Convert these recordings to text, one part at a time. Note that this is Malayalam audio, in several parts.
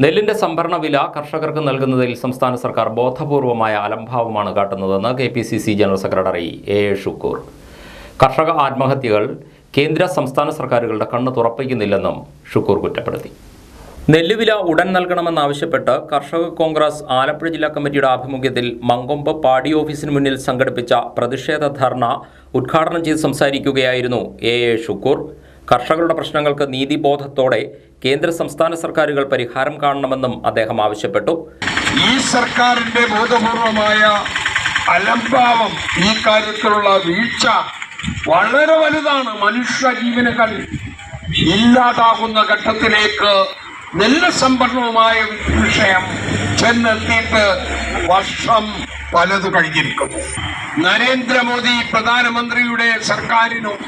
നെല്ലിന്റെ സംഭരണ വില കർഷകർക്ക് നൽകുന്നതിൽ സംസ്ഥാന സർക്കാർ ബോധപൂർവമായ അലംഭാവമാണ് കാട്ടുന്നതെന്ന് KPCC general secretary A. Shukoor. കർഷക ആത്മഹത്യകൾ കേന്ദ്ര സംസ്ഥാന സർക്കാരുകളുടെ കണ്ണ് തുറപ്പിക്കുന്നില്ലെന്നും ഷുക്കൂർ കുറ്റപ്പെടുത്തി. നെല്ലുവില ഉടൻ നൽകണമെന്നാവശ്യപ്പെട്ട് കർഷക കോൺഗ്രസ് ആലപ്പുഴ ജില്ലാ കമ്മിറ്റിയുടെ ആഭിമുഖ്യത്തിൽ മങ്കൊമ്പ് പാടി ഓഫീസിന് മുന്നിൽ സംഘടിപ്പിച്ച പ്രതിഷേധ ധർണ ഉദ്ഘാടനം ചെയ്ത് സംസാരിക്കുകയായിരുന്നു A. ഷുക്കൂർ. കർഷകരുടെ പ്രശ്നങ്ങൾക്ക് നീതിബോധത്തോടെ കേന്ദ്ര സംസ്ഥാന സർക്കാരുകൾ പരിഹാരം കാണണമെന്നും അദ്ദേഹം ആവശ്യപ്പെട്ടു. ഈ സർക്കാരിന്റെ ബോധപൂർവമായ അലംഭാവം, ഈ കാര്യത്തിലുള്ള വീഴ്ച വളരെ വലുതാണ്. മനുഷ്യ ജീവനുകൾ ഇല്ലാതാകുന്ന ഘട്ടത്തിലേക്ക് നെല്ല് സംഭരണവുമായ വിഷയം ചെന്നെത്തിയിട്ട് വർഷം പലതു കഴിഞ്ഞിരിക്കുന്നു. നരേന്ദ്രമോദി പ്രധാനമന്ത്രിയുടെ സർക്കാരിനും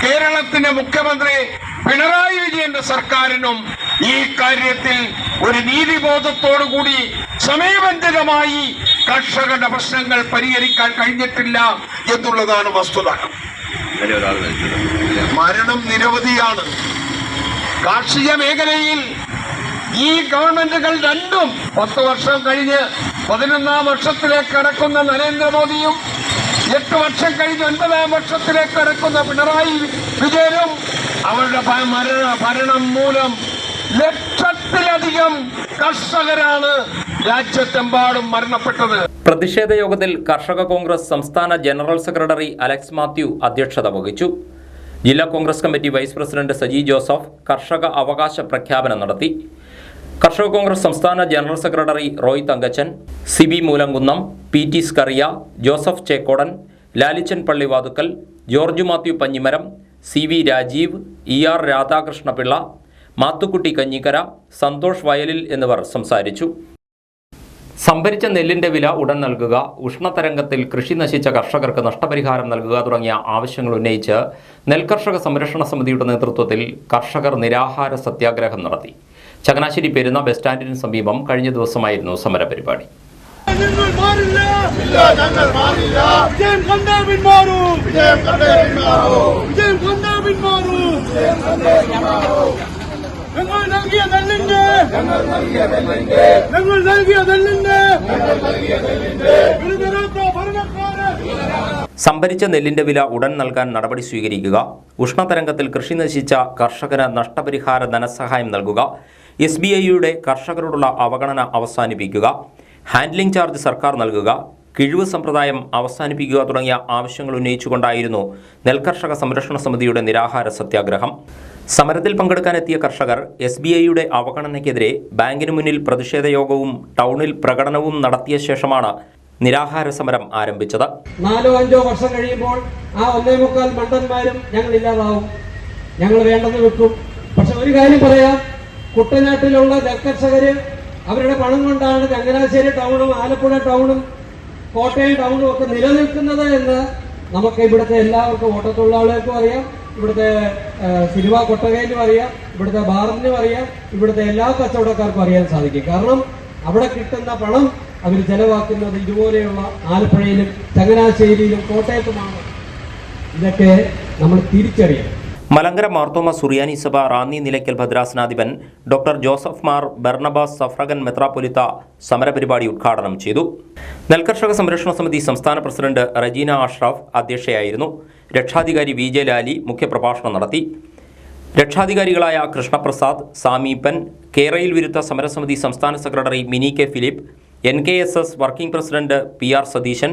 കേരളത്തിന്റെ മുഖ്യമന്ത്രി പിണറായി വിജയന്റെ സർക്കാരിനും ഈ കാര്യത്തിൽ ഒരു നീതിബോധത്തോടുകൂടി സമയബന്ധിതമായി കർഷകരുടെ പ്രശ്നങ്ങൾ പരിഹരിക്കാൻ കഴിഞ്ഞിട്ടില്ല എന്നുള്ളതാണ് വസ്തുത. മരണം നിരവധിയാണ്. കാർഷിക മേഖലയിൽ ഈ ഗവൺമെന്റുകൾ രണ്ടും 10 വർഷം കഴിഞ്ഞ് 11ാം വർഷത്തിലേക്ക് കടക്കുന്ന നരേന്ദ്രമോദിയും 8 വർഷം കഴിഞ്ഞ് 9ാം വർഷത്തിലേക്ക് കടക്കുന്ന പിണറായി വിജയനും അവരുടെ ഭരണം മൂലം ലക്ഷത്തിലധികം കർഷകരാണ് രാജ്യത്തെമ്പാടും മരണപ്പെട്ടത്. പ്രതിഷേധ യോഗത്തിൽ കർഷക കോൺഗ്രസ് സംസ്ഥാന ജനറൽ സെക്രട്ടറി അലക്സ് മാത്യു അധ്യക്ഷത വഹിച്ചു. ജില്ലാ Congress committee vice president Saji Joseph കർഷക അവകാശ പ്രഖ്യാപനം നടത്തി. കർഷക കോൺഗ്രസ് സംസ്ഥാന general secretary Roy Thankachan, CB Moolamkunnam, PT Scaria, Joseph Chekkodan, Lalichan Pallivathukkal, George Mathew Panjimaram, CV Rajeev, ER Radhakrishnapillai, Mathukutty Kanjikkara, Santhosh Vayalil എന്നിവർ സംസാരിച്ചു. സംഭരിച്ച നെല്ലിന്റെ വില ഉടൻ നൽകുക, ഉഷ്ണതരംഗത്തിൽ കൃഷി നശിച്ച കർഷകർക്ക് നഷ്ടപരിഹാരം നൽകുക തുടങ്ങിയ ആവശ്യങ്ങൾ ഉന്നയിച്ച് നെൽകർഷക സംരക്ഷണ സമിതിയുടെ നേതൃത്വത്തിൽ കർഷകർ നിരാഹാര സത്യാഗ്രഹം നടത്തി. ചങ്ങനാശ്ശേരി പെരുന്ന ബസ് സ്റ്റാൻഡിന് സമീപം കഴിഞ്ഞ ദിവസമായിരുന്നു സമരപരിപാടി. സംഭരിച്ച നെല്ലിന്റെ വില ഉടൻ നൽകാൻ നടപടി സ്വീകരിക്കുക, ഉഷ്ണതരംഗത്തിൽ കൃഷി നശിച്ച കർഷകന് നഷ്ടപരിഹാര ധനസഹായം നൽകുക, SBIയുടെ കർഷകരോടുള്ള അവഗണന അവസാനിപ്പിക്കുക, ഹാൻഡ്ലിംഗ് ചാർജ് സർക്കാർ നൽകുക, കിഴിവ് സമ്പ്രദായം അവസാനിപ്പിക്കുക തുടങ്ങിയ ആവശ്യങ്ങൾ ഉന്നയിച്ചുകൊണ്ടായിരുന്നു നെൽകർഷക സംരക്ഷണ സമിതിയുടെ നിരാഹാര സത്യാഗ്രഹം. സമരത്തിൽ പങ്കെടുക്കാനെത്തിയ കർഷകർ SBIയുടെ അവഗണനയ്ക്കെതിരെ ബാങ്കിന് മുന്നിൽ പ്രതിഷേധ യോഗവും ടൗണിൽ പ്രകടനവും നടത്തിയ ശേഷമാണ് നിരാഹാര സമരം ആരംഭിച്ചത്. 4-5 വർഷം കഴിയുമ്പോൾ ആ 1.25 മണ്ടന്മാരും ഞങ്ങൾ ഇല്ലാതാവും, ഞങ്ങൾ വേണ്ടെന്ന് വെക്കും. പക്ഷെ ഒരു കാര്യം പറയാം, കുട്ടനാട്ടിലുള്ള നെൽകർഷകര് അവരുടെ പണം കൊണ്ടാണ് ചങ്ങനാശ്ശേരി ടൗണും ആലപ്പുഴ ടൗണും കോട്ടയം ടൗണും ഒക്കെ നിലനിൽക്കുന്നത് എന്ന് നമുക്ക് ഇവിടുത്തെ എല്ലാവർക്കും, ഓട്ടത്തൊഴിലാളികൾക്കും അറിയാം, ഇവിടുത്തെ സിനിമ കൊട്ടകയിലും അറിയാം, ഇവിടുത്തെ ബാറിനും അറിയാം, ഇവിടുത്തെ എല്ലാ കച്ചവടക്കാർക്കും അറിയാൻ സാധിക്കും. കാരണം അവിടെ കിട്ടുന്ന പണം അവർ ചെലവാക്കുന്നത് ഇതുപോലെയുള്ള ആലപ്പുഴയിലും ചങ്ങനാശ്ശേരിയിലും കോട്ടയത്തുമാണ്. ഇതൊക്കെ നമ്മൾ തിരിച്ചറിയണം. മലങ്കര മാർത്തോമ സുറിയാനി സഭ റാന്നി നിലയ്ക്കൽ ഭദ്രാസനാധിപൻ ഡോക്ടർ ജോസഫ് മാർ ബർണബാസ് സഫ്രഗൻ മെത്രാപ്പൊലിത്ത സമരപരിപാടി ഉദ്ഘാടനം ചെയ്തു. നെൽകർഷക സംരക്ഷണ സമിതി സംസ്ഥാന പ്രസിഡന്റ് റജീന അഷ്റഫ് അധ്യക്ഷയായിരുന്നു. രക്ഷാധികാരി VJ ലാലി മുഖ്യപ്രഭാഷണം നടത്തി. രക്ഷാധികാരികളായ കൃഷ്ണപ്രസാദ്, സാമീപ്പൻ, കേരയിൽ വിരുദ്ധ സമരസമിതി സംസ്ഥാന secretary Mini K. Philip, NKSS working president PR Satheesan,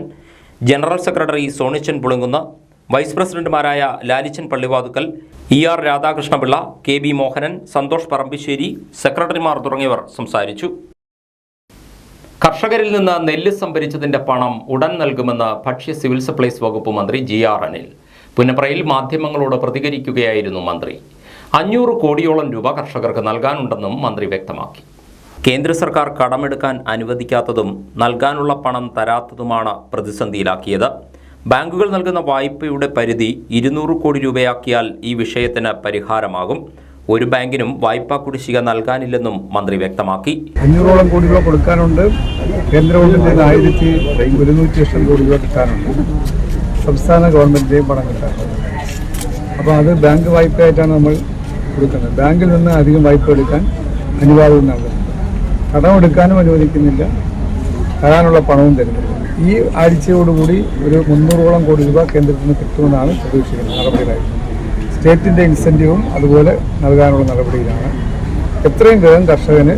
general secretary Sonichan Pulunkunnu, vice പ്രസിഡന്റുമാരായ ലാലിച്ചൻ പള്ളിവാതുക്കൽ, ER രാധാകൃഷ്ണപിള്ള, KB മോഹനൻ, സന്തോഷ് പറമ്പിശ്ശേരി, സെക്രട്ടറിമാർ തുടങ്ങിയവർ സംസാരിച്ചു. കർഷകരിൽ നിന്ന് നെല്ല് സംഭരിച്ചതിന്റെ പണം ഉടൻ നൽകുമെന്ന് ഭക്ഷ്യ സിവിൽ സപ്ലൈസ് വകുപ്പ് മന്ത്രി GR അനിൽ. പുന്നപ്രയിൽ മാധ്യമങ്ങളോട് പ്രതികരിക്കുകയായിരുന്നു മന്ത്രി. 500 കോടിയോളം രൂപ കർഷകർക്ക് നൽകാനുണ്ടെന്നും മന്ത്രി വ്യക്തമാക്കി. കേന്ദ്ര സർക്കാർ കടമെടുക്കാൻ അനുവദിക്കാത്തതും നൽകാനുള്ള പണം തരാത്തതുമാണ് പ്രതിസന്ധിയിലാക്കിയത്. ബാങ്കുകൾ നൽകുന്ന വായ്പയുടെ പരിധി 200 കോടി രൂപയാക്കിയാൽ ഈ വിഷയത്തിന് പരിഹാരമാകും. ഒരു ബാങ്കിനും വായ്പാ കുടിശ്ശിക നൽകാനില്ലെന്നും മന്ത്രി വ്യക്തമാക്കി. 500 കോടി രൂപ കൊടുക്കാനുണ്ട്. കേന്ദ്ര ഗവൺമെന്റിന് 1100 കോടി രൂപ കിട്ടാനുണ്ട്. സംസ്ഥാന ഗവൺമെന്റിന്റെയും പണം കിട്ടാനുണ്ട്. അപ്പോൾ അത് ബാങ്ക് വായ്പയായിട്ടാണ് നമ്മൾ കൊടുക്കുന്നത്. ബാങ്കിൽ നിന്ന് അധികം വായ്പ എടുക്കാൻ അനുവാദം നൽകുന്നത്. കടമെടുക്കാനും അനുവദിക്കുന്നില്ല, തരാനുള്ള പണവും തരുന്നില്ല. ഈ ആഴ്ചയോടുകൂടി ഒരു 300ഓളം കോടി രൂപ കേന്ദ്രത്തിൽ നിന്ന് കിട്ടുമെന്നാണ് പ്രതീക്ഷിക്കുന്നത്. നടപടികളായി സ്റ്റേറ്റിൻ്റെ ഇൻസെൻറ്റീവും അതുപോലെ നൽകാനുള്ള നടപടിയിലാണ്. എത്രയും വേഗം കർഷകന്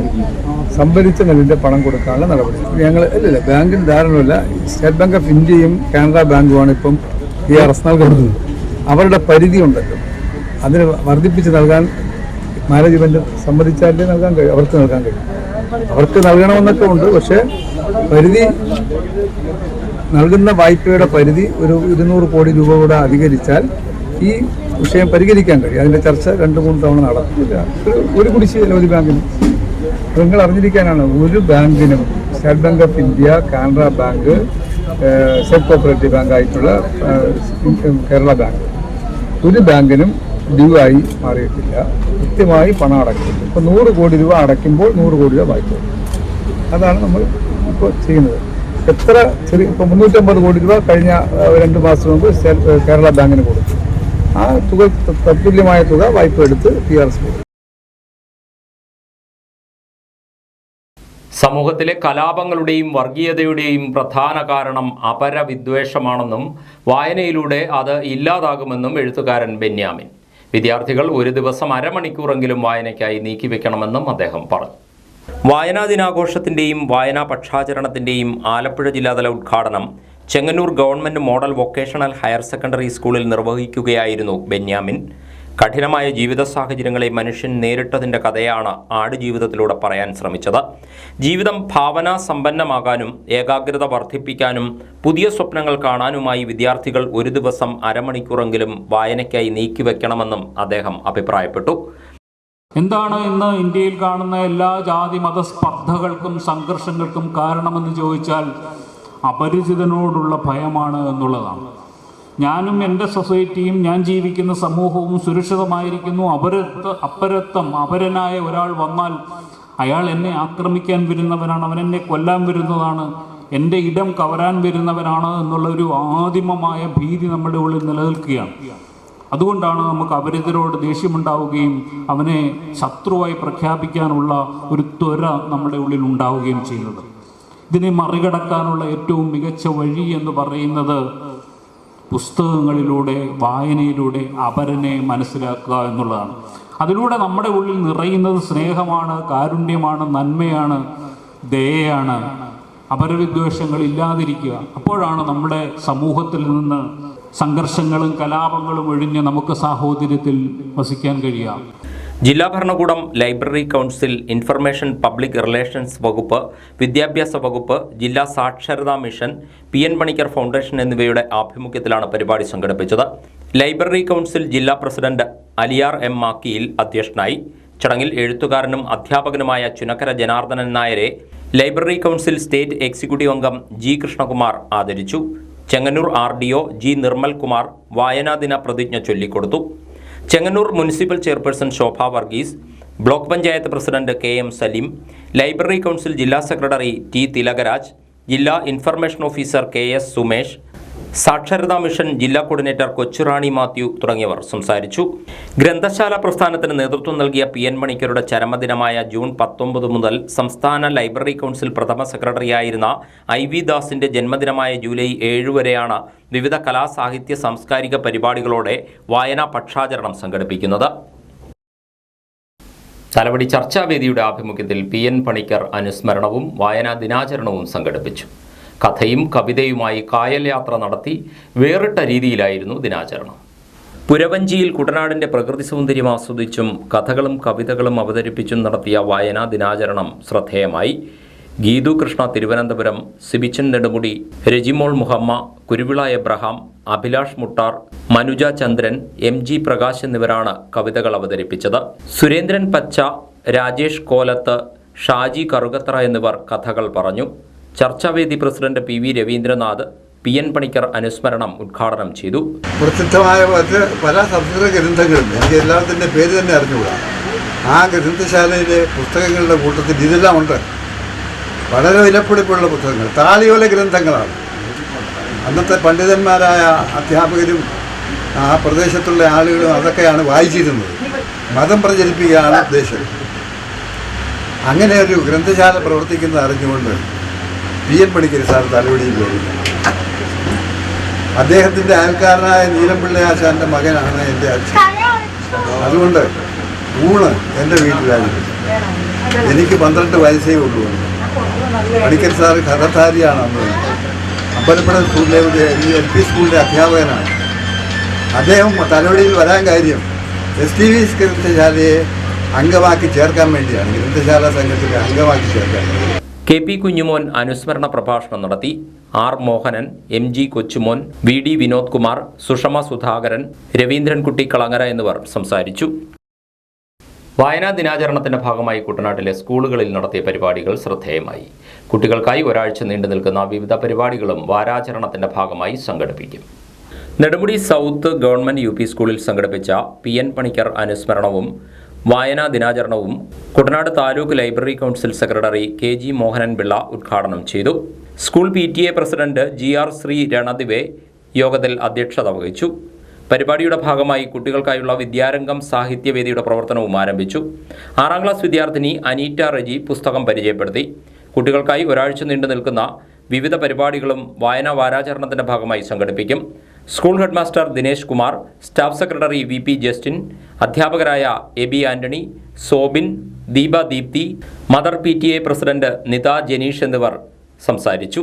സംഭരിച്ച നെല്ലിൻ്റെ പണം കൊടുക്കാനുള്ള നടപടി ഞങ്ങൾ ഇല്ല. ബാങ്കിന് ധാരണമില്ല. സ്റ്റേറ്റ് ബാങ്ക് ഓഫ് ഇന്ത്യയും കാനറ ബാങ്കുമാണ് ഇപ്പം PRS നൽകുന്നത്. അവരുടെ പരിധി ഉണ്ടല്ലോ, അതിന് വർദ്ധിപ്പിച്ച് നൽകാൻ മാനേജ്മെൻറ്റ് സമ്മതിച്ചാലേ നൽകാൻ കഴിയും. അവർക്ക് നൽകാൻ കഴിയും. അവർക്ക് നൽകണമെന്നൊക്കെ ഉണ്ട്. പക്ഷേ പരിധി, നൽകുന്ന വായ്പയുടെ പരിധി ഒരു 200 കോടി രൂപ കൂടെ അധികരിച്ചാൽ ഈ വിഷയം പരിഹരിക്കാൻ കഴിയും. അതിൻ്റെ ചർച്ച 2-3 തവണ നടത്തില്ല. ഒരു കുടിശ്ശികയില്ല ഒരു ബാങ്കിനും. നിങ്ങൾ അറിഞ്ഞിരിക്കാനാണ്, ഒരു ബാങ്കിനും State Bank of India, Canara bank, state cooperative bank ആയിട്ടുള്ള കേരള ബാങ്ക്, ഒരു ബാങ്കിനും ഡ്യൂ ആയി മാറിയിട്ടില്ല. കൃത്യമായി പണം അടയ്ക്കുന്നു. ഇപ്പോൾ 100 കോടി രൂപ അടയ്ക്കുമ്പോൾ 100 കോടി രൂപ വായ്പ. അതാണ് നമ്മൾ ഇപ്പോൾ ചെയ്യുന്നത്. എത്ര ചെറിയ ഇപ്പോൾ 350 കോടി രൂപ കഴിഞ്ഞ 2 മാസം മുമ്പ് കേരള ബാങ്കിന് കൊടുത്തു. ആ തുക, തത്തുല്യമായ തുക വായ്പ എടുത്ത് PRS കൊടുത്തു. സമൂഹത്തിലെ കലാപങ്ങളുടെയും വർഗീയതയുടെയും പ്രധാന കാരണം അപരവിദ്വേഷമാണെന്നും വായനയിലൂടെ അത് ഇല്ലാതാകുമെന്നും എഴുത്തുകാരൻ ബെന്യാമിൻ. വിദ്യാർത്ഥികൾ ഒരു ദിവസം അരമണിക്കൂറെങ്കിലും വായനയ്ക്കായി നീക്കിവെക്കണമെന്നും അദ്ദേഹം പറഞ്ഞു. വായനാ ദിനാഘോഷത്തിൻ്റെയും വായനാ പക്ഷാചരണത്തിൻ്റെയും ആലപ്പുഴ ജില്ലാതല ഉദ്ഘാടനം Chengannur government model vocational higher secondary സ്കൂളിൽ നിർവഹിക്കുകയായിരുന്നു ബെന്യാമിൻ. കഠിനമായ ജീവിത സാഹചര്യങ്ങളെ മനുഷ്യൻ നേരിട്ടതിൻ്റെ കഥയാണ് ആടുജീവിതത്തിലൂടെ പറയാൻ ശ്രമിച്ചത്. ജീവിതം ഭാവനാ സമ്പന്നമാകാനും ഏകാഗ്രത വർദ്ധിപ്പിക്കാനും പുതിയ സ്വപ്നങ്ങൾ കാണാനുമായി വിദ്യാർത്ഥികൾ ഒരു ദിവസം അരമണിക്കൂറെങ്കിലും വായനയ്ക്കായി നീക്കിവെക്കണമെന്നും അദ്ദേഹം അഭിപ്രായപ്പെട്ടു. എന്താണ് ഇന്ന് ഇന്ത്യയിൽ കാണുന്ന എല്ലാ ജാതി മത സ്പർദ്ധകൾക്കും സംഘർഷങ്ങൾക്കും കാരണമെന്ന് ചോദിച്ചാൽ അപരിചിതനോടുള്ള ഭയമാണ് എന്നുള്ളതാണ്. ഞാനും എൻ്റെ സൊസൈറ്റിയും ഞാൻ ജീവിക്കുന്ന സമൂഹവും സുരക്ഷിതമായിരിക്കുന്നു. അപരനായ ഒരാൾ വന്നാൽ അയാൾ എന്നെ ആക്രമിക്കാൻ വരുന്നവനാണ്, അവൻ എന്നെ കൊല്ലാൻ വരുന്നതാണ്, എൻ്റെ ഇടം കവരാൻ വരുന്നവനാണ് എന്നുള്ള ഒരു ആദിമമായ ഭീതി നമ്മുടെ ഉള്ളിൽ നിലനിൽക്കുകയാണ്. അതുകൊണ്ടാണ് നമുക്ക് അപരിചിതരോട് ദേഷ്യമുണ്ടാവുകയും അവനെ ശത്രുവായി പ്രഖ്യാപിക്കാനുള്ള ഒരു ത്വര നമ്മുടെ ഉള്ളിൽ ഉണ്ടാവുകയും ചെയ്യുന്നത്. ഇതിനെ മറികടക്കാനുള്ള ഏറ്റവും മികച്ച വഴി എന്ന് പറയുന്നത് പുസ്തകങ്ങളിലൂടെ, വായനയിലൂടെ അപരനെ മനസ്സിലാക്കുക എന്നുള്ളതാണ്. അതിലൂടെ നമ്മുടെ ഉള്ളിൽ നിറയുന്നത് സ്നേഹമാണ്, കാരുണ്യമാണ്, നന്മയാണ്, ദയയാണ്. അപരവിദ്വേഷങ്ങൾ ഇല്ലാതിരിക്കുക. അപ്പോഴാണ് നമ്മുടെ സമൂഹത്തിൽ നിന്ന് സംഘർഷങ്ങളും കലാപങ്ങളും ഒഴിഞ്ഞ് നമുക്ക് സാഹോദര്യത്തിൽ വസിക്കാൻ കഴിയുക. ജില്ലാ ഭരണകൂടം, library council, information public relations വകുപ്പ്, വിദ്യാഭ്യാസ വകുപ്പ്, ജില്ലാ സാക്ഷരതാ മിഷൻ, PN പണിക്കർ ഫൗണ്ടേഷൻ എന്നിവയുടെ ആഭിമുഖ്യത്തിലാണ് പരിപാടി സംഘടിപ്പിച്ചത്. ലൈബ്രറി കൗൺസിൽ ജില്ലാ പ്രസിഡന്റ് അലിയാർ M. മാക്കിയിൽ അധ്യക്ഷനായി. ചടങ്ങിൽ എഴുത്തുകാരനും അധ്യാപകനുമായ ചുനക്കര ജനാർദ്ദനൻ നായരെ ലൈബ്രറി കൗൺസിൽ സ്റ്റേറ്റ് എക്സിക്യൂട്ടീവ് അംഗം G. കൃഷ്ണകുമാർ ആദരിച്ചു. Chengannur RDO G. നിർമ്മൽ കുമാർ വായനാദിന പ്രതിജ്ഞ ചൊല്ലിക്കൊടുത്തു. Chengannur municipal chairperson Shobha Varghese, block panchayat president KM Saleem, library council ജില്ലാ സെക്രട്ടറി T. തിലകരാജ്, ജില്ലാ ഇൻഫർമേഷൻ ഓഫീസർ KS സുമേഷ്, സാക്ഷരതാ മിഷൻ ജില്ലാ കോർഡിനേറ്റർ കൊച്ചുറാണി മാത്യു തുടങ്ങിയവർ സംസാരിച്ചു. ഗ്രന്ഥശാല പ്രസ്ഥാനത്തിന് നേതൃത്വം നൽകിയ PN പണിക്കരുടെ ചരമദിനമായ ജൂൺ 19 മുതൽ സംസ്ഥാന ലൈബ്രറി കൗൺസിൽ പ്രഥമ സെക്രട്ടറിയായിരുന്ന IV ദാസിന്റെ ജന്മദിനമായ ജൂലൈ 7 വരെയാണ് വിവിധ കലാ സാഹിത്യ സാംസ്കാരിക പരിപാടികളോടെ വായനാ പക്ഷാചരണം സംഘടിപ്പിക്കുന്നത്. തലവടി ചർച്ചാവേദിയുടെ ആഭിമുഖ്യത്തിൽ PN പണിക്കർ അനുസ്മരണവും വായനാ ദിനാചരണവും സംഘടിപ്പിച്ചു. കഥയും കവിതയുമായി കായൽ യാത്ര നടത്തി വേറിട്ട രീതിയിലായിരുന്നു ദിനാചരണം. പുരവഞ്ചിയിൽ കുട്ടനാടിൻ്റെ പ്രകൃതി സൗന്ദര്യം ആസ്വദിച്ചും കഥകളും കവിതകളും അവതരിപ്പിച്ചും നടത്തിയ വായനാ ദിനാചരണം ശ്രദ്ധേയമായി. ഗീതു കൃഷ്ണ തിരുവനന്തപുരം, സിബിച്ചൻ നെടുമുടി, രജിമോൾ മുഹമ്മ, കുരുവിള എബ്രഹാം, അഭിലാഷ് മുട്ടാർ, മനുജ ചന്ദ്രൻ, MG പ്രകാശ് എന്നിവരാണ് കവിതകൾ അവതരിപ്പിച്ചത്. സുരേന്ദ്രൻ പച്ച, രാജേഷ് കോലത്ത്, ഷാജി കറുകത്തറ എന്നിവർ കഥകൾ പറഞ്ഞു. ചർച്ചാവേദി president PV Raveendranath PN Panicker അനുസ്മരണം ഉദ്ഘാടനം ചെയ്തു. പ്രസിദ്ധമായ പല സംസ്കൃത ഗ്രന്ഥങ്ങളുണ്ട്. എനിക്ക് എല്ലാത്തിൻ്റെ പേര് തന്നെ അറിഞ്ഞുകൂടാ. ആ ഗ്രന്ഥശാലയിലെ പുസ്തകങ്ങളുടെ കൂട്ടത്തിൽ ഇതെല്ലാം ഉണ്ട്. വളരെ വിലപിടിപ്പുള്ള പുസ്തകങ്ങൾ, താളിയോല ഗ്രന്ഥങ്ങളാണ്. അന്നത്തെ പണ്ഡിതന്മാരായ അധ്യാപകരും ആ പ്രദേശത്തുള്ള ആളുകളും അതൊക്കെയാണ് വായിച്ചിരുന്നത്. മതം പ്രചരിപ്പിക്കുകയാണ് ഉദ്ദേശം. അങ്ങനെ ഒരു ഗ്രന്ഥശാല പ്രവർത്തിക്കുന്നത് അറിഞ്ഞുകൊണ്ട് PN പണിക്കർ സാർ തലവടിയിൽ വരില്ല. അദ്ദേഹത്തിൻ്റെ അയൽക്കാരനായ നീലംപിള്ള ആശാൻ്റെ മകനാണ് എൻ്റെ അച്ഛൻ. അതുകൊണ്ട് ഊണ് എൻ്റെ വീട്ടിലായിരുന്നു. എനിക്ക് 12 വയസ്സേ ഉള്ളൂ. പണിക്കർ സാർ കഥധാരിയാണ്. അന്ന് അമ്പലപ്പുഴ സ്കൂളിലെ LP സ്കൂളിലെ അധ്യാപകനാണ്. അദ്ദേഹം തലവടിയിൽ വരാൻ കാര്യം STV ഗ്രന്ഥശാലയെ അംഗമാക്കി ചേർക്കാൻ വേണ്ടിയാണ്. ഗ്രന്ഥശാല സംഘത്തിലെ അംഗമാക്കി ചേർക്കാൻ. KP കുഞ്ഞുമോൻ അനുസ്മരണ പ്രഭാഷണം നടത്തി. R മോഹനൻ, MG കൊച്ചുമോൻ, VD വിനോദ് കുമാർ, സുഷമ സുധാകരൻ, രവീന്ദ്രൻകുട്ടി കളങ്ങര എന്നിവർ സംസാരിച്ചു. വായനാ ദിനാചരണത്തിന്റെ ഭാഗമായി കുട്ടനാട്ടിലെ സ്കൂളുകളിൽ നടത്തിയ പരിപാടികൾ ശ്രദ്ധേയമായി. കുട്ടികൾക്കായി ഒരാഴ്ച നീണ്ടു നിൽക്കുന്ന വിവിധ പരിപാടികളും വാരാചരണത്തിന്റെ ഭാഗമായി സംഘടിപ്പിക്കും. നെടുമുടി സൗത്ത് ഗവൺമെന്റ് UP സ്കൂളിൽ സംഘടിപ്പിച്ച PN പണിക്കർ അനുസ്മരണവും വായനാ ദിനാചരണവും Kuttanad taluk library council secretary KG Mohanan Pillai ഉദ്ഘാടനം ചെയ്തു. School PTA president GR Sree Ranadive യോഗത്തിൽ അധ്യക്ഷത വഹിച്ചു. പരിപാടിയുടെ ഭാഗമായി കുട്ടികൾക്കായുള്ള വിദ്യാരംഗം സാഹിത്യവേദിയുടെ പ്രവർത്തനവും ആരംഭിച്ചു. 6ാം ക്ലാസ് വിദ്യാർത്ഥിനി അനീറ്റ റെജി പുസ്തകം പരിചയപ്പെടുത്തി. കുട്ടികൾക്കായി ഒരാഴ്ച നീണ്ടു നിൽക്കുന്ന വിവിധ പരിപാടികളും വായനാ വാരാചരണത്തിന്റെ ഭാഗമായി സംഘടിപ്പിക്കും. School headmaster Dinesh Kumar, staff secretary VP Justin, അധ്യാപകരായ AB Antony, Sobin, Deepa Deepthi, mother PTA president Nitha Janeesh എന്നിവർ സംസാരിച്ചു.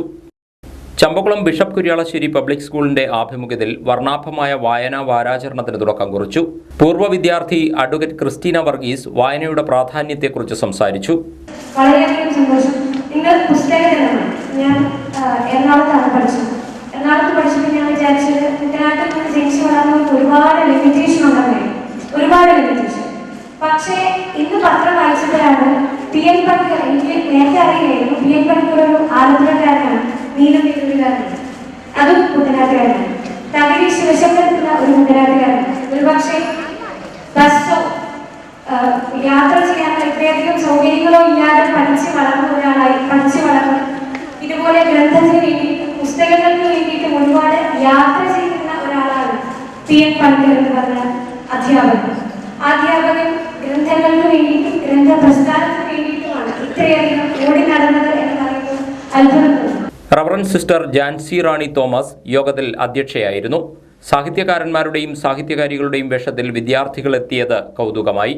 ചമ്പക്കുളം ബിഷപ്പ് കുര്യാളശ്ശേരി പബ്ലിക് സ്കൂളിന്റെ ആഭിമുഖ്യത്തിൽ വർണ്ണാഭമായ വായനാ വാരാചരണത്തിന് തുടക്കം കുറിച്ചു. പൂർവ്വ വിദ്യാർത്ഥി അഡ്വക്കേറ്റ് ക്രിസ്റ്റീന വർഗീസ് വായനയുടെ പ്രാധാന്യത്തെക്കുറിച്ച് സംസാരിച്ചു. വളരെയധികം സന്തോഷം. ഇന്ന് പുസ്തക ദിനമാണ്. ഞാൻ എറണാകുളത്താണ് പഠിച്ചത്. എറണാകുളത്ത് പഠിച്ചപ്പോൾ ഞാൻ വിചാരിച്ചത് കുട്ടനാട്ടിൽ നിന്ന് ജനിച്ചു വളർന്നവർക്ക് ഒരുപാട് ലിമിറ്റേഷൻ ഉണ്ടെന്ന്. പക്ഷേ ഇന്ന് പത്രം വായിച്ചപ്പോഴാണ് PN പണിക്കർ, എനിക്ക് നേരത്തെ അറിയില്ലായിരുന്നു, PN പണിക്കർ ഒരു ആലപ്പുഴക്കാരനാണ്, നീലംകുറിക്കാരനാണ്, അതും കുട്ടനാട്ടുകാരനാണ്. തകഴി ശിവശങ്കരത്തുള്ള ഒരു കുട്ടനാട്ടുകാരനാണ്. ഒരുപക്ഷെ ബസ്സോ യാത്ര ചെയ്യാനുള്ള ഇത്രയധികം സൗകര്യങ്ങളോ ഇല്ലാതെ പഠിച്ചു വളർന്ന് ഇതുപോലെ ഗ്രന്ഥത്തിന് വേണ്ടിയിട്ടും പുസ്തകങ്ങൾക്ക് വേണ്ടിയിട്ടും ഒരുപാട് യാത്ര ചെയ്യുന്ന ഒരാളാണ് PN പണിക്കർ എന്ന് പറഞ്ഞ അധ്യാപകൻ. ഗ്രന്ഥങ്ങൾക്ക് വേണ്ടിയിട്ടും ഗ്രന്ഥ പ്രസ്ഥാനത്തിന് വേണ്ടിയിട്ടുമാണ് ഇത്രയധികം ഓടി നടന്നത് എന്ന് പറയുന്നത് അത്ഭുതപ്പെടുന്നു. റവറൻഡ് സിസ്റ്റർ ജാൻസി റാണി തോമസ് യോഗത്തിൽ അധ്യക്ഷയായിരുന്നു. സാഹിത്യകാരന്മാരുടെയും സാഹിത്യകാരികളുടെയും വേഷത്തിൽ വിദ്യാർത്ഥികൾ എത്തിയത് കൗതുകമായി.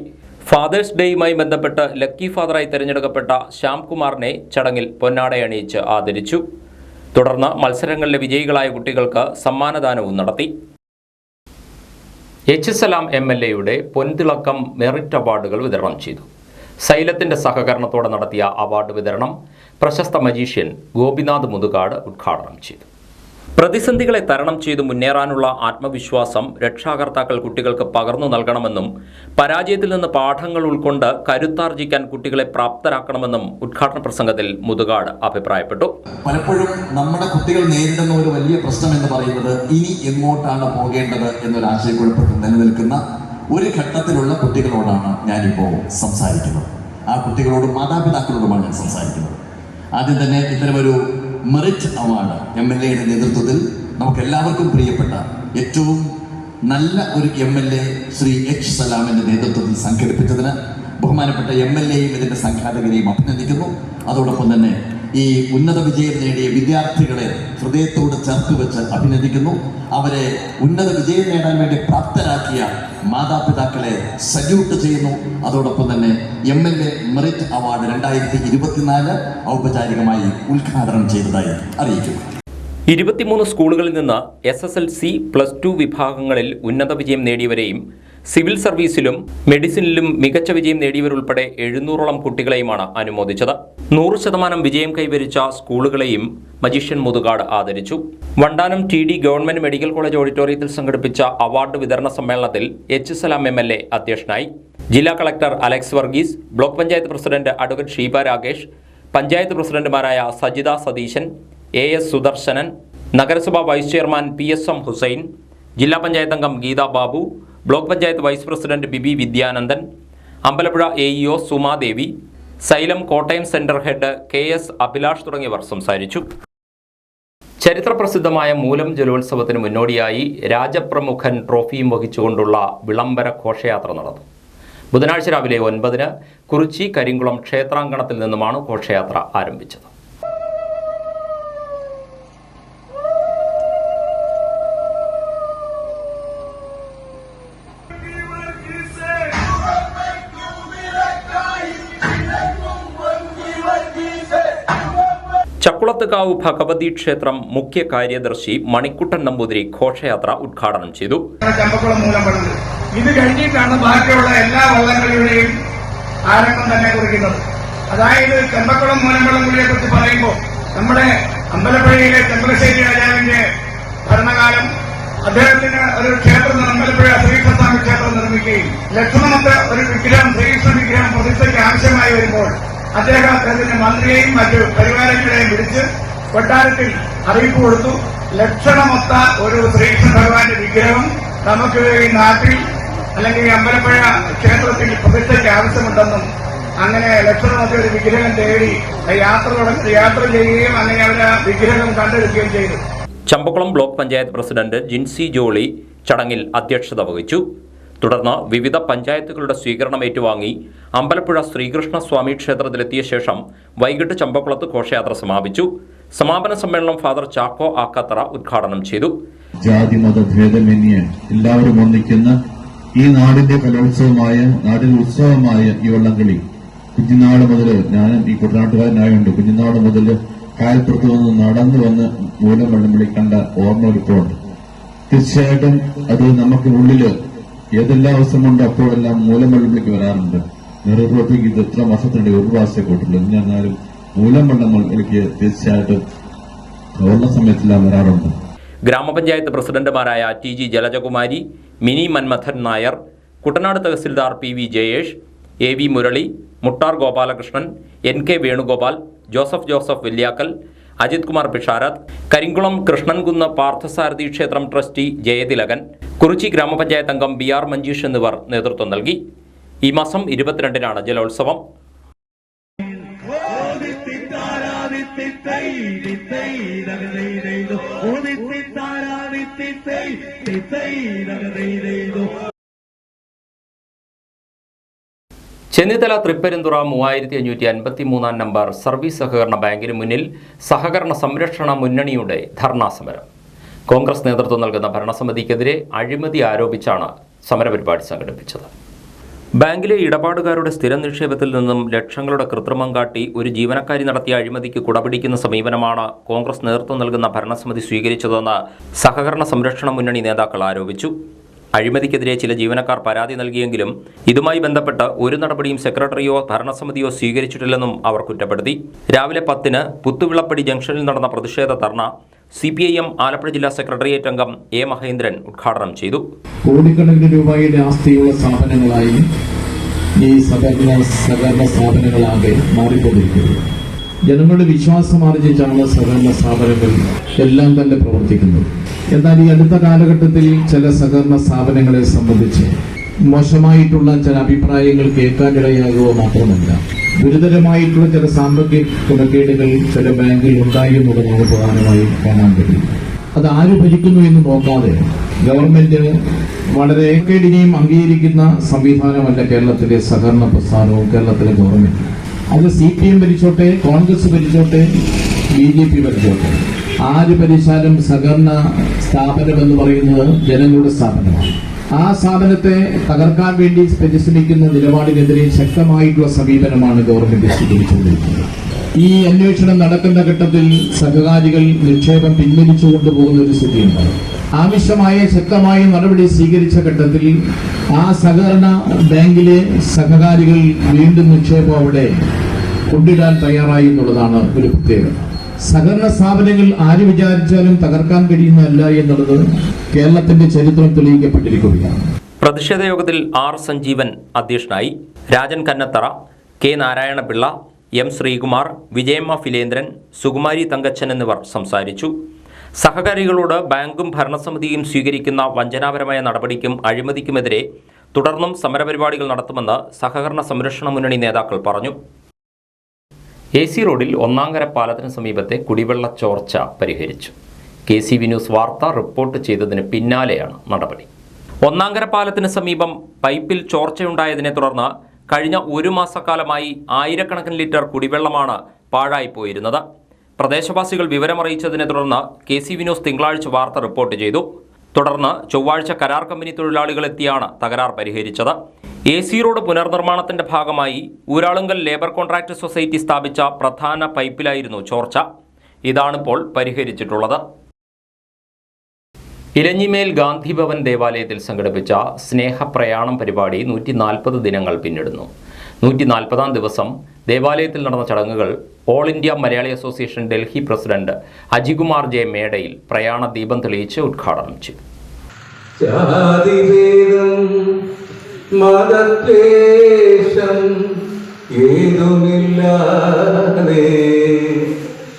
ഫാദേഴ്സ് ഡേയുമായി ബന്ധപ്പെട്ട് ലക്കി ഫാദറായി തിരഞ്ഞെടുക്കപ്പെട്ട ശ്യാംകുമാറിനെ ചടങ്ങിൽ പൊന്നാടയണിയിച്ച് ആദരിച്ചു. തുടർന്ന് മത്സരങ്ങളിലെ വിജയികളായ കുട്ടികൾക്ക് സമ്മാനദാനവും നടത്തി. സലാം MLAയുടെ പൊൻതിളക്കം മെറിറ്റ് അവാർഡുകൾ വിതരണം ചെയ്തു. സൈലത്തിന്റെ സഹകരണത്തോടെ നടത്തിയ അവാർഡ് വിതരണം പ്രശസ്ത മജീഷ്യൻ ഗോപിനാഥ് മുതുകാട് ഉദ്ഘാടനം ചെയ്തു. പ്രതിസന്ധികളെ തരണം ചെയ്തു മുന്നേറാനുള്ള ആത്മവിശ്വാസം രക്ഷാകർത്താക്കൾ കുട്ടികൾക്ക് പകർന്നു നൽകണമെന്നും പരാജയത്തിൽ നിന്ന് പാഠങ്ങൾ ഉൾക്കൊണ്ട് കരുത്താർജിക്കാൻ കുട്ടികളെ പ്രാപ്തരാക്കണമെന്നും ഉദ്ഘാടന പ്രസംഗത്തിൽ മുതുകാട് അഭിപ്രായപ്പെട്ടു. പലപ്പോഴും നമ്മുടെ കുട്ടികൾ നേരിടുന്ന ഒരു വലിയ പ്രശ്നം എന്ന് പറയുന്നത് ഇനി എങ്ങോട്ടാണ് പോകേണ്ടത് എന്നൊരു ആശയക്കുഴപ്പത്തിൽ നിലനിൽക്കുന്ന ഒരു ഘട്ടത്തിലുള്ള കുട്ടികളോടാണ് ഞാനിപ്പോൾ സംസാരിക്കുന്നത്. ആ കുട്ടികളോടും മാതാപിതാക്കളോടുമാണ് ഞാൻ സംസാരിക്കുന്നത്. ആദ്യം തന്നെ ഇത്തരമൊരു മെറിറ്റ് അവാർഡ് MLAയുടെ നേതൃത്വത്തിൽ നമുക്ക് എല്ലാവർക്കും പ്രിയപ്പെട്ട ഏറ്റവും നല്ല ഒരു MLA ശ്രീ H സലാമിന്റെ നേതൃത്വത്തിൽ സംഘടിപ്പിച്ചതിന് ബഹുമാനപ്പെട്ട MLAയും ഇതിന്റെ സംഘാടകരെയും അഭിനന്ദിക്കുന്നു. അതോടൊപ്പം തന്നെ ഈ ഉന്നത വിജയം നേടിയ വിദ്യാർത്ഥികളെ ഹൃദയത്തോട് ചേർത്ത് വെച്ച് അഭിനന്ദിക്കുന്നു. അവരെ ഉന്നത വിജയം നേടാൻ വേണ്ടി പ്രാപ്തരാക്കിയ മാതാപിതാക്കളെ സല്യൂട്ട് ചെയ്യുന്നു. അതോടൊപ്പം തന്നെ MLA മെറിറ്റ് അവാർഡ് 2024 ഔപചാരികമായി ഉദ്ഘാടനം ചെയ്തതായി അറിയിക്കുന്നു. 23 സ്കൂളുകളിൽ നിന്ന് SSLC, +2 വിഭാഗങ്ങളിൽ ഉന്നത വിജയം നേടിയവരെയും സിവിൽ സർവീസിലും മെഡിസിനിലും മികച്ച വിജയം നേടിയവരുൾപ്പെടെ 700ഓളം കുട്ടികളെയുമാണ് അനുമോദിച്ചത്. 100% വിജയം കൈവരിച്ച സ്കൂളുകളെയും മജീഷ്യൻ മുതുകാട് ആദരിച്ചു. Vandanam TD government medical college ഓഡിറ്റോറിയത്തിൽ സംഘടിപ്പിച്ച അവാർഡ് വിതരണ സമ്മേളനത്തിൽ സലാം MLA അധ്യക്ഷനായി. ജില്ലാ collector Alex Varghese, block panchayat president advocate Sheeba Rakesh, panchayat പ്രസിഡന്റുമാരായ സജിത സതീശൻ, AS സുദർശനൻ, നഗരസഭാ വൈസ് ചെയർമാൻ PSM ഹുസൈൻ, ജില്ലാ പഞ്ചായത്ത് അംഗം Geetha Babu, block panchayat vice president Bibi Vidyanandan, Ambalappuzha AEO Sumadevi, Xylem Kottayam centre head KS Abhilash തുടങ്ങിയവർ സംസാരിച്ചു. ചരിത്രപ്രസിദ്ധമായ മൂലം ജലോത്സവത്തിന് മുന്നോടിയായി രാജപ്രമുഖൻ ട്രോഫിയും വഹിച്ചുകൊണ്ടുള്ള വിളംബര ഘോഷയാത്ര നടന്നു. ബുധനാഴ്ച രാവിലെ 9-ന് കുറിച്ചി കരിങ്കുളം ക്ഷേത്രാങ്കണത്തിൽ നിന്നുമാണ് ഘോഷയാത്ര ആരംഭിച്ചത്. ചക്കുളത്തുകാവ് ഭഗവതി ക്ഷേത്രം മുഖ്യ കാര്യദർശി മണിക്കുട്ടൻ നമ്പൂതിരി ഘോഷയാത്ര ഉദ്ഘാടനം ചെയ്തു. ചമ്പക്കുളം മൂലംവള്ളം ഇത് കഴിഞ്ഞിട്ടാണ് ബാക്കിയുള്ള എല്ലാ വള്ളങ്ങളുടെയും ആരംഭം തന്നെ കുറിക്കുന്നത്. അതായത് ചമ്പക്കുളം മൂലംവള്ളംകുഴിയെ കുറിച്ച് പറയുമ്പോൾ നമ്മുടെ അമ്പലപ്പുഴയിലെ ചന്ദ്രശേരി രാജാവിന്റെ ഭരണകാലം അദ്ദേഹത്തിന് ഒരു ക്ഷേത്രം അമ്പലപ്പുഴ ശ്രീകൃഷ്ണസ്വാമി ക്ഷേത്രം നിർമ്മിക്കുകയും ലക്ഷ്മണമൊക്കെ ഒരു വിഗ്രഹം ശ്രീകൃഷ്ണ വിഗ്രഹം പ്രതിഷ്ഠയ്ക്ക് ആവശ്യമായി വരുമ്പോൾ അദ്ദേഹത്തിന് മന്ത്രിയെയും മറ്റു പരിവാരങ്ങളെയും വിളിച്ച് കൊട്ടാരത്തിൽ അറിയിപ്പ് കൊടുത്തു. ലക്ഷണമൊത്ത ഒരു ശ്രീകൃഷ്ണ ഭഗവാന്റെ വിഗ്രഹം നമുക്ക് ഈ നാട്ടിൽ അല്ലെങ്കിൽ അമ്പലപ്പുഴ ക്ഷേത്രത്തിൽ പ്രതിഷ്ഠയ്ക്ക് ആവശ്യമുണ്ടെന്നും അങ്ങനെ ലക്ഷണമൊത്ത ഒരു വിഗ്രഹം തേടി യാത്ര ചെയ്യുകയും അങ്ങനെ അവർ വിഗ്രഹം കണ്ടെടുക്കുകയും ചെയ്തു. ചമ്പക്കുളം ബ്ലോക്ക് പഞ്ചായത്ത് പ്രസിഡന്റ് ജിൻസി ജോളി ചടങ്ങിൽ അധ്യക്ഷത വഹിച്ചു. തുടർന്ന് വിവിധ പഞ്ചായത്തുകളുടെ സ്വീകരണം ഏറ്റുവാങ്ങി അമ്പലപ്പുഴ ശ്രീകൃഷ്ണസ്വാമി ക്ഷേത്രത്തിലെത്തിയ ശേഷം വൈകിട്ട് ചമ്പക്കുളത്ത് ഘോഷയാത്ര സമാപിച്ചു. സമാപന സമ്മേളനം ഫാദർ ചാക്കോ ആക്കാത്തറ ഉദ്ഘാടനം ചെയ്തു. ജാതി മത ഭേദമന്യേ എല്ലാവരും ഒന്നിക്കുന്ന ഈ നാടിന്റെ കലോത്സവമായ നാടിന്റെ ഉത്സവമായ ഈ വള്ളംകളി കുഞ്ഞുനാട് മുതൽ ഞാനും ഈ കുട്ടനാട്ടുകാരനായുണ്ട് കുഞ്ഞുനാട് മുതൽ കായൽപ്പുറത്ത് വന്ന് നടന്നു വന്ന് മൂലം വള്ളംകളി കണ്ട ഓർമ്മ ഇപ്പോഴുണ്ട്. തീർച്ചയായിട്ടും അത് നമുക്ക് ഉള്ളില് ഏതെല്ലാം അവസരമുണ്ടോ അപ്പോഴെല്ലാം മൂലം വള്ളംകളിക്ക് വരാറുണ്ട്. നെറുറോപ്പിക്ക് ഇത് എത്ര മാസത്തിനിടെ ഒരു പ്രാവശ്യം കൂട്ടുള്ളൂ. എന്നാലും മൂലം വള്ളംകളിക്ക് തീർച്ചയായിട്ടും ഓർമ്മ സമയത്തെല്ലാം വരാറുണ്ട്. ഗ്രാമപഞ്ചായത്ത് പ്രസിഡന്റുമാരായ TG Jalajakumari, Mini Manmathan Nair, Kuttanad tahsildar PV Jayesh, AV Murali, Muttar Gopalakrishnan, NK Venugopal, Joseph Velliyakkal, Ajith Kumar Pisharath, Karinkulam Krishnankunnu Parthasarathy ക്ഷേത്രം ട്രസ്റ്റി ജയതിലകൻ, കുറിച്ചി ഗ്രാമപഞ്ചായത്ത് അംഗം BR മഞ്ജീഷ് എന്നിവർ നേതൃത്വം നൽകി. ഈ മാസം 22-നാണ് ജലോത്സവം. ചെന്നിത്തല തൃപ്പരുന്തുറ 3553 നമ്പർ സർവീസ് സഹകരണ ബാങ്കിന് മുന്നിൽ സഹകരണ സംരക്ഷണ മുന്നണിയുടെ ധർണാ സമരം. കോൺഗ്രസ് നേതൃത്വം നൽകുന്ന ഭരണസമിതിക്കെതിരെ അഴിമതി ആരോപിച്ചാണ് സമരപരിപാടി സംഘടിപ്പിച്ചത്. ബാങ്കിലെ ഇടപാടുകാരുടെ സ്ഥിരം നിക്ഷേപത്തിൽ നിന്നും ലക്ഷങ്ങളുടെ കൃത്രിമം കാട്ടി ഒരു ജീവനക്കാരി നടത്തിയ അഴിമതിക്ക് കുടപിടിക്കുന്ന സമീപനമാണ് കോൺഗ്രസ് നേതൃത്വം നൽകുന്ന ഭരണസമിതി സ്വീകരിച്ചതെന്ന് സഹകരണ സംരക്ഷണ മുന്നണി നേതാക്കൾ ആരോപിച്ചു. അഴിമതിക്കെതിരെ ചില ജീവനക്കാർ പരാതി നൽകിയെങ്കിലും ഇതുമായി ബന്ധപ്പെട്ട് ഒരു നടപടിയും സെക്രട്ടറിയോ ഭരണസമിതിയോ സ്വീകരിച്ചിട്ടില്ലെന്നും അവർ കുറ്റപ്പെടുത്തി. രാവിലെ 10-ന് പുത്തുവിളപ്പടി ജംഗ്ഷനിൽ നടന്ന പ്രതിഷേധ ധർണ CPIM ആലപ്പുഴ ജില്ലാ സെക്രട്ടേറിയറ്റ് അംഗം A മഹേന്ദ്രൻ ഉദ്ഘാടനം ചെയ്തു. കോടിക്കണക്കിന് രൂപയുടെ ആസ്തിയുള്ള സ്ഥാപനങ്ങളായി ഈ സഹകരണ സ്ഥാപനങ്ങളാകെ മാറിക്കൊണ്ടിരിക്കുന്നു. ജനങ്ങളുടെ വിശ്വാസം ആർജിച്ചാണ് സഹകരണ സ്ഥാപനങ്ങൾ എല്ലാം തന്നെ പ്രവർത്തിക്കുന്നത്. എന്നാൽ ഈ അടുത്ത കാലഘട്ടത്തിൽ ചില സഹകരണ സ്ഥാപനങ്ങളെ സംബന്ധിച്ച് മോശമായിട്ടുള്ള ചില അഭിപ്രായങ്ങൾ കേൾക്കാനിടയാകുക മാത്രമല്ല, ഗുരുതരമായിട്ടുള്ള ചില സാമ്പത്തിക ക്രമക്കേടുകൾ ചില ബാങ്കിൽ ഉണ്ടായി എന്നുള്ളതാണ് പ്രധാനമായും കാണാൻ കഴിയും. അത് ആര് ഭരിക്കുന്നു എന്ന് നോക്കാതെ ഗവൺമെന്റ് വളരെ കേടിനെയും അംഗീകരിക്കുന്ന സംവിധാനമല്ല കേരളത്തിലെ സഹകരണ പ്രസ്ഥാനവും കേരളത്തിലെ ഗവൺമെന്റ്. അത് CPM ഭരിച്ചോട്ടെ, കോൺഗ്രസ് ഭരിച്ചോട്ടെ, BJP ഭരിച്ചോട്ടെ, ആര് ഭരിച്ചാലും സഹകരണ സ്ഥാപനം എന്ന് പറയുന്നത് ജനങ്ങളുടെ സ്ഥാപനമാണ്. ആ സ്ഥാപനത്തെ തകർക്കാൻ വേണ്ടി പരിശ്രമിക്കുന്ന നിലപാടിനെതിരെ ശക്തമായിട്ടുള്ള സമീപനമാണ് ഗവൺമെന്റ് സ്വീകരിച്ചുകൊണ്ടിരിക്കുന്നത്. ഈ അന്വേഷണം നടക്കുന്ന ഘട്ടത്തിൽ സഹകാരികൾ നിക്ഷേപം പിൻവലിച്ചു കൊണ്ടുപോകുന്ന ഒരു സ്ഥിതിയുണ്ടായി. ആവശ്യമായ ശക്തമായ നടപടി സ്വീകരിച്ച ഘട്ടത്തിൽ ആ സഹകരണ ബാങ്കിലെ സഹകാരികൾ വീണ്ടും നിക്ഷേപം അവിടെ കൊണ്ടിടാൻ തയ്യാറായി എന്നുള്ളതാണ് ഒരു പ്രത്യേകത. സഹകരണ സ്ഥാപനങ്ങൾ ആര് വിചാരിച്ചാലും തകർക്കാൻ കഴിയുന്നതല്ല എന്നുള്ളത് കേരളത്തിന്റെ ചരിത്രം തെളിയിക്കപ്പെട്ടിരിക്കുകയാണ്. പ്രതിഷേധ യോഗത്തിൽ R സഞ്ജീവൻ അധ്യക്ഷനായി. രാജൻ കന്നത്തറ, K നാരായണപിള്ള, M ശ്രീകുമാർ, വിജയമ്മ ഫിലേന്ദ്രൻ, സുകുമാരി തങ്കച്ചൻ എന്നിവർ സംസാരിച്ചു. സഹകാരികളോട് ബാങ്കും ഭരണസമിതിയും സ്വീകരിക്കുന്ന വഞ്ചനാപരമായ നടപടിക്കും അഴിമതിക്കുമെതിരെ തുടർന്നും സമരപരിപാടികൾ നടത്തുമെന്ന് സഹകരണ സംരക്ഷണ മുന്നണി നേതാക്കൾ പറഞ്ഞു. AC റോഡിൽ ഒന്നാങ്കര പാലത്തിന് സമീപത്തെ കുടിവെള്ള ചോർച്ച പരിഹരിച്ചു. KCV ന്യൂസ് വാർത്ത റിപ്പോർട്ട് ചെയ്തതിന് പിന്നാലെയാണ് നടപടി. ഒന്നാങ്കര പാലത്തിന് സമീപം പൈപ്പിൽ ചോർച്ചയുണ്ടായതിനെ തുടർന്ന് കഴിഞ്ഞ 1 മാസക്കാലമായി ആയിരക്കണക്കിന് ലിറ്റർ കുടിവെള്ളമാണ് പാഴായിപ്പോയിരുന്നത്. പ്രദേശവാസികൾ വിവരമറിയിച്ചതിനെ തുടർന്ന് KC വിനോസ് തിങ്കളാഴ്ച വാർത്ത റിപ്പോർട്ട് ചെയ്തു. തുടർന്ന് ചൊവ്വാഴ്ച കരാർ കമ്പനി തൊഴിലാളികളെത്തിയാണ് തകരാർ പരിഹരിച്ചത്. AC റോഡ് പുനർനിർമ്മാണത്തിന്റെ ഭാഗമായി ഊരാളുങ്കൽ ലേബർ കോൺട്രാക്ട് സൊസൈറ്റി സ്ഥാപിച്ച പ്രധാന പൈപ്പിലായിരുന്നു ചോർച്ച. ഇതാണിപ്പോൾ പരിഹരിച്ചിട്ടുള്ളത്. ഇലഞ്ഞിമേൽ ഗാന്ധി ഭവൻ ദേവാലയത്തിൽ സംഘടിപ്പിച്ച സ്നേഹപ്രയാണം പരിപാടി 140 ദിനങ്ങൾ പിന്നിടുന്നു. 140-ാം ദിവസം ദേവാലയത്തിൽ നടന്ന ചടങ്ങുകൾ all India Malayali association Delhi president Ajikumar J Medayil പ്രയാണ ദീപം തെളിയിച്ച് ഉദ്ഘാടനം ചെയ്തു.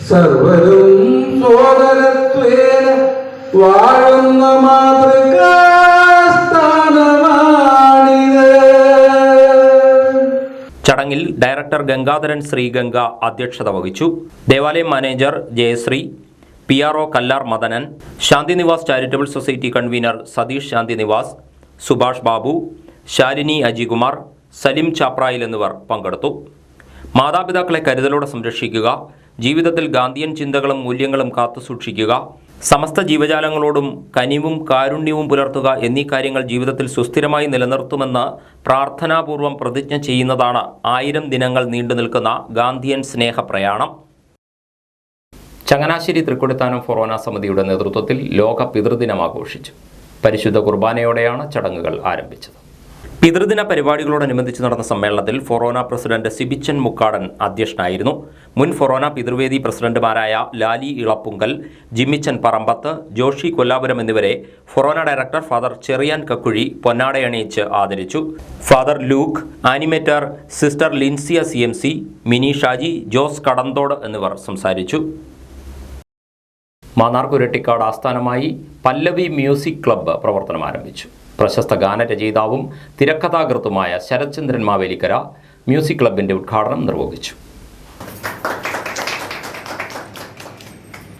സർവരും സോദരത്വേന വാഴുന്ന മാതൃകാസ്ഥാനമാണിത്. ചടങ്ങിൽ ഡയറക്ടർ ഗംഗാധരൻ ശ്രീഗംഗ അധ്യക്ഷത വഹിച്ചു. ദേവാലയം manager Jayasree, PRO Kallar Madanan, Shantinivas charitable society convener Satheesh Shantinivas, Subhash Babu, Shalini Ajikumar, Salim Chaprayil എന്നിവർ പങ്കെടുത്തു. മാതാപിതാക്കളെ കരുതലോടെ സംരക്ഷിക്കുക, ജീവിതത്തിൽ ഗാന്ധിയൻ ചിന്തകളും മൂല്യങ്ങളും കാത്തുസൂക്ഷിക്കുക, സമസ്ത ജീവജാലങ്ങളോടും കനിവും കാരുണ്യവും പുലർത്തുക എന്നീ കാര്യങ്ങൾ ജീവിതത്തിൽ സുസ്ഥിരമായി നിലനിർത്തുമെന്ന് പ്രാർത്ഥനാപൂർവം പ്രതിജ്ഞ ചെയ്യുന്നതാണ് 1000 ദിനങ്ങൾ നീണ്ടു നിൽക്കുന്ന ഗാന്ധിയൻ സ്നേഹപ്രയാണം. ചങ്ങനാശ്ശേരി തൃക്കൊടിത്താനം ഫൊറോന സമിതിയുടെ നേതൃത്വത്തിൽ ലോക പിതൃദിനം ആഘോഷിച്ചു. പരിശുദ്ധ കുർബാനയോടെയാണ് ചടങ്ങുകൾ ആരംഭിച്ചത്. പിതൃദിന പരിപാടികളോടനുബന്ധിച്ച് നടന്ന സമ്മേളനത്തിൽ ഫൊറോന പ്രസിഡന്റ് സിബിച്ചൻ മുക്കാടൻ അധ്യക്ഷനായിരുന്നു. മുൻ ഫൊറോന പിതൃവേദി പ്രസിഡന്റുമാരായ ലാലി ഇളപ്പുങ്കൽ, ജിമ്മിച്ചൻ പറമ്പത്ത്, ജോഷി കൊല്ലാപുരം എന്നിവരെ forane director father Cherian Kakkuzhi പൊന്നാടയണിയിച്ച് ആദരിച്ചു. Father Luke, animator sister Linsia CMC, Mini Shaji, Jose Kadanthode എന്നിവർ സംസാരിച്ചു. മാന്നാർ കുരട്ടിക്കാട് ആസ്ഥാനമായി പല്ലവി മ്യൂസിക് ക്ലബ്ബ് പ്രവർത്തനം ആരംഭിച്ചു. പ്രശസ്ത ഗാനരചയിതാവും തിരക്കഥാകൃത്തുമായ ശരത്ചന്ദ്രൻ മാവേലിക്കര മ്യൂസിക് ക്ലബിന്റെ ഉദ്ഘാടനം നിർവഹിച്ചു.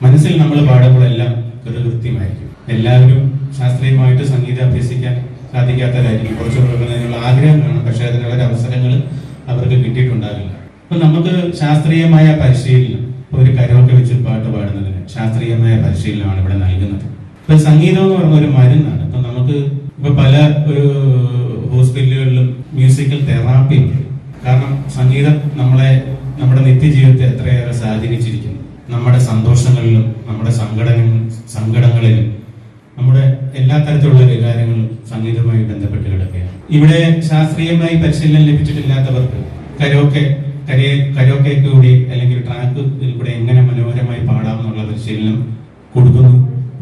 മനസ്സിൽ നമ്മൾ പാടുമ്പോഴെല്ലാം കൃത്യമായിരിക്കും. എല്ലാവരും ശാസ്ത്രീയമായിട്ട് സംഗീതം അഭ്യസിക്കാൻ സാധിക്കാത്തവരായിരിക്കും. കുറച്ച് കൊടുക്കുന്നതിനുള്ള ആഗ്രഹം കാണും, പക്ഷേ അതിനുള്ള അവസരങ്ങൾ അവർക്ക് കിട്ടിയിട്ടുണ്ടാവില്ല. അപ്പൊ നമുക്ക് ശാസ്ത്രീയമായ പരിശീലനം, ഒരു കരോക്കെ വെച്ച് പാട്ട് പാടുന്നതിന് ശാസ്ത്രീയമായ പരിശീലനമാണ് ഇവിടെ നൽകുന്നത്. ഇപ്പൊ സംഗീതം എന്ന് പറഞ്ഞ ഒരു മരുന്നാണ്. അപ്പൊ നമുക്ക് ഇപ്പൊ പല ഒരു ഹോസ്പിറ്റലുകളിലും മ്യൂസിക്കൽ തെറാപ്പി ഉണ്ട്. കാരണം സംഗീതം നമ്മുടെ നിത്യജീവിതത്തെ എത്രയേറെ സ്വാധീനിച്ചിരിക്കുന്നു. നമ്മുടെ സന്തോഷങ്ങളിലും നമ്മുടെ സങ്കടങ്ങളിലും നമ്മുടെ എല്ലാ തരത്തിലുള്ള വികാരങ്ങളും സംഗീതവുമായി ബന്ധപ്പെട്ട് കിടക്കുകയാണ്. ഇവിടെ ശാസ്ത്രീയമായി പരിശീലനം ലഭിച്ചിട്ടില്ലാത്തവർക്ക് കരോക്കെ കൂടി അല്ലെങ്കിൽ ട്രാക്ക് കൂടെ എങ്ങനെ മനോഹരമായി പാടാമെന്നുള്ള പരിശീലനം കൊടുക്കുന്നു.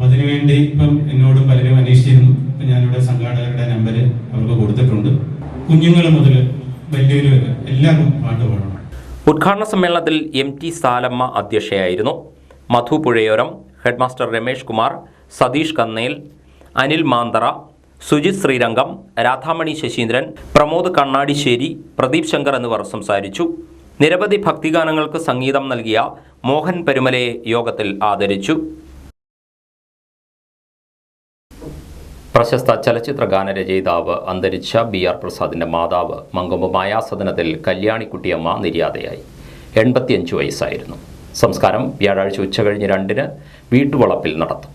അതിനുവേണ്ടി ഇപ്പം എന്നോടും പലരും അന്വേഷിച്ചിരുന്നു. ഇപ്പം ഞാനിവിടെ സംഘാടകരുടെ നമ്പർ അവർക്ക് കൊടുത്തിട്ടുണ്ട്. കുഞ്ഞുങ്ങൾ മുതൽ വലിയൊരു എല്ലാവരും പാട്ട് പാടണം. ഉദ്ഘാടന സമ്മേളനത്തിൽ MT സാലമ്മ അധ്യക്ഷയായിരുന്നു. മധു പുഴയോരം, ഹെഡ്മാസ്റ്റർ രമേഷ് കുമാർ, സതീഷ് കന്നേൽ, അനിൽ മാന്തറ, സുജിത് ശ്രീരംഗം, രാധാമണി ശശീന്ദ്രൻ, പ്രമോദ് കണ്ണാടിശ്ശേരി, പ്രദീപ് ശങ്കർ എന്നിവർ സംസാരിച്ചു. നിരവധി ഭക്തിഗാനങ്ങൾക്ക് സംഗീതം നൽകിയ മോഹൻ പെരുമലയെ യോഗത്തിൽ ആദരിച്ചു. പ്രശസ്ത ചലച്ചിത്ര ഗാനരചയിതാവ് അന്തരിച്ച BR പ്രസാദിന്റെ മാതാവ് മങ്കൊമ്പ് മായാസദനത്തിൽ കല്യാണിക്കുട്ടിയമ്മ നിര്യാതയായി. 85 വയസ്സായിരുന്നു. സംസ്കാരം വ്യാഴാഴ്ച ഉച്ചകഴിഞ്ഞ് 2-ന് വീട്ടുവളപ്പിൽ നടത്തും.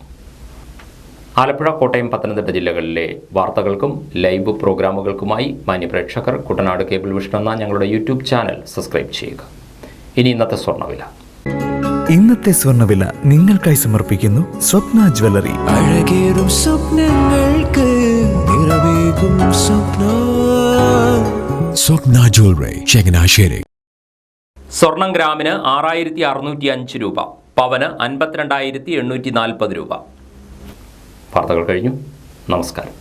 ആലപ്പുഴ, കോട്ടയം, പത്തനംതിട്ട ജില്ലകളിലെ വാർത്തകൾക്കും ലൈവ് പ്രോഗ്രാമുകൾക്കുമായി മാന്യപ്രേക്ഷകർ കുട്ടനാട് കേബിൾ വിഷൻ എന്ന ഞങ്ങളുടെ YouTube ചാനൽ സബ്സ്ക്രൈബ് ചെയ്യുക. ഇനി ഇന്നത്തെ സ്വർണ്ണവില. ഇന്നത്തെ സ്വർണ്ണവില നിങ്ങൾക്കായി സമർപ്പിക്കുന്നു സ്വപ്ന ജ്വല്ലറി. അഴകേറും സ്വപ്നങ്ങൾക്ക് നിറവേകും സ്വപ്ന ജ്വല്ലറി, ചങ്ങനാശ്ശേരി. സ്വർണം ഗ്രാമിന് 6605 രൂപ, പവന് 52,840 രൂപ. വാർത്തകൾ കഴിഞ്ഞു. നമസ്കാരം.